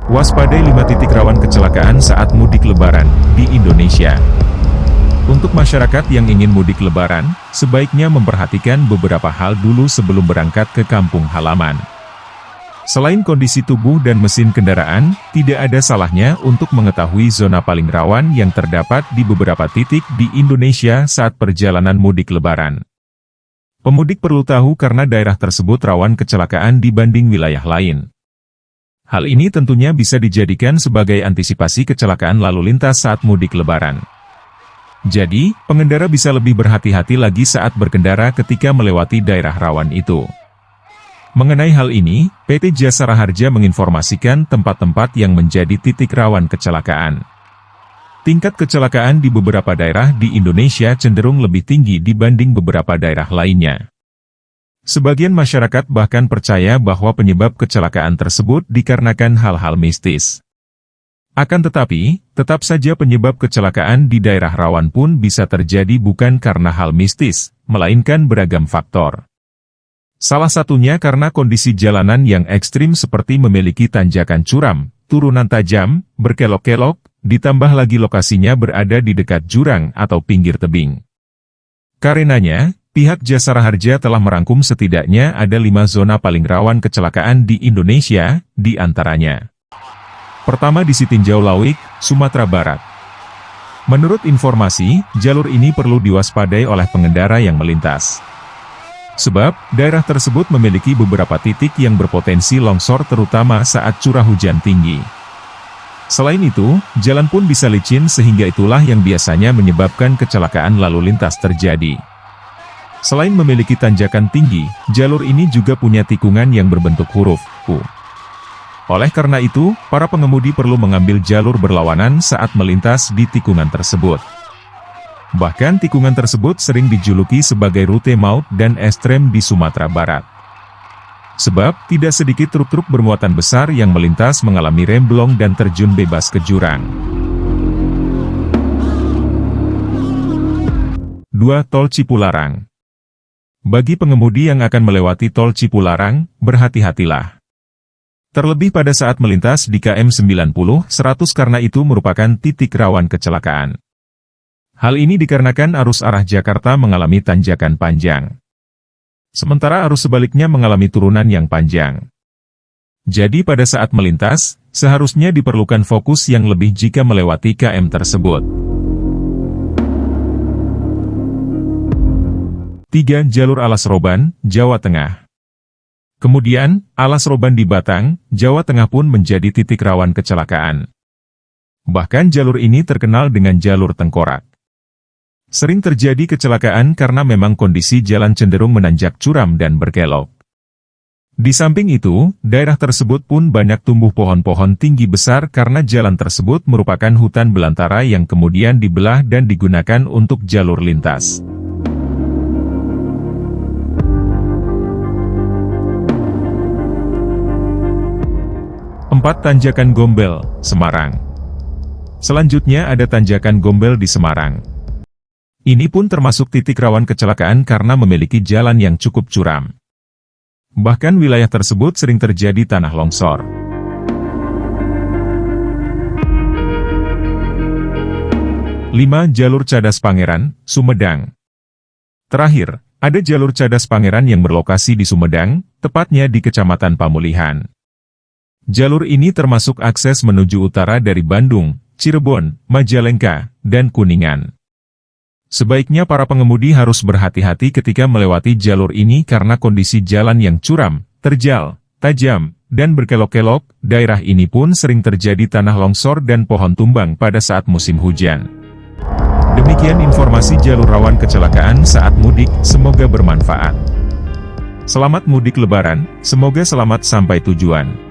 Waspadai 5 titik rawan kecelakaan saat mudik lebaran di Indonesia. Untuk masyarakat yang ingin mudik lebaran, sebaiknya memperhatikan beberapa hal dulu sebelum berangkat ke kampung halaman. Selain kondisi tubuh dan mesin kendaraan, tidak ada salahnya untuk mengetahui zona paling rawan yang terdapat di beberapa titik di Indonesia saat perjalanan mudik lebaran. Pemudik perlu tahu karena daerah tersebut rawan kecelakaan dibanding wilayah lain. Hal ini tentunya bisa dijadikan sebagai antisipasi kecelakaan lalu lintas saat mudik lebaran. Jadi, pengendara bisa lebih berhati-hati lagi saat berkendara ketika melewati daerah rawan itu. Mengenai hal ini, PT Jasara Harja menginformasikan tempat-tempat yang menjadi titik rawan kecelakaan. Tingkat kecelakaan di beberapa daerah di Indonesia cenderung lebih tinggi dibanding beberapa daerah lainnya. Sebagian masyarakat bahkan percaya bahwa penyebab kecelakaan tersebut dikarenakan hal-hal mistis. Akan tetapi, tetap saja penyebab kecelakaan di daerah rawan pun bisa terjadi bukan karena hal mistis, melainkan beragam faktor. Salah satunya karena kondisi jalanan yang ekstrim seperti memiliki tanjakan curam, turunan tajam, berkelok-kelok, ditambah lagi lokasinya berada di dekat jurang atau pinggir tebing. Karenanya, pihak Jasara Harja telah merangkum setidaknya ada 5 zona paling rawan kecelakaan di Indonesia, di antaranya. Pertama di Sitinjau Lawik, Sumatera Barat. Menurut informasi, jalur ini perlu diwaspadai oleh pengendara yang melintas. Sebab, daerah tersebut memiliki beberapa titik yang berpotensi longsor terutama saat curah hujan tinggi. Selain itu, jalan pun bisa licin sehingga itulah yang biasanya menyebabkan kecelakaan lalu lintas terjadi. Selain memiliki tanjakan tinggi, jalur ini juga punya tikungan yang berbentuk huruf U. Oleh karena itu, para pengemudi perlu mengambil jalur berlawanan saat melintas di tikungan tersebut. Bahkan tikungan tersebut sering dijuluki sebagai rute maut dan ekstrem di Sumatera Barat. Sebab, tidak sedikit truk-truk bermuatan besar yang melintas mengalami remblong dan terjun bebas ke jurang. 2. Tol Cipularang. Bagi pengemudi yang akan melewati tol Cipularang, berhati-hatilah. Terlebih pada saat melintas di KM 90-100 karena itu merupakan titik rawan kecelakaan. Hal ini dikarenakan arus arah Jakarta mengalami tanjakan panjang. Sementara arus sebaliknya mengalami turunan yang panjang. Jadi pada saat melintas, seharusnya diperlukan fokus yang lebih jika melewati KM tersebut. 3. Jalur Alas Roban, Jawa Tengah. Kemudian, Alas Roban di Batang, Jawa Tengah pun menjadi titik rawan kecelakaan. Bahkan jalur ini terkenal dengan jalur tengkorak. Sering terjadi kecelakaan karena memang kondisi jalan cenderung menanjak curam dan berkelok. Di samping itu, daerah tersebut pun banyak tumbuh pohon-pohon tinggi besar karena jalan tersebut merupakan hutan belantara yang kemudian dibelah dan digunakan untuk jalur lintas. 4. Tanjakan Gombel, Semarang. Selanjutnya ada Tanjakan Gombel di Semarang. Ini pun termasuk titik rawan kecelakaan karena memiliki jalan yang cukup curam. Bahkan wilayah tersebut sering terjadi tanah longsor. 5. Jalur Cadas Pangeran, Sumedang. Terakhir, ada jalur Cadas Pangeran yang berlokasi di Sumedang, tepatnya di Kecamatan Pamulihan. Jalur ini termasuk akses menuju utara dari Bandung, Cirebon, Majalengka, dan Kuningan. Sebaiknya para pengemudi harus berhati-hati ketika melewati jalur ini karena kondisi jalan yang curam, terjal, tajam, dan berkelok-kelok. Daerah ini pun sering terjadi tanah longsor dan pohon tumbang pada saat musim hujan. Demikian informasi jalur rawan kecelakaan saat mudik, semoga bermanfaat. Selamat mudik lebaran, semoga selamat sampai tujuan.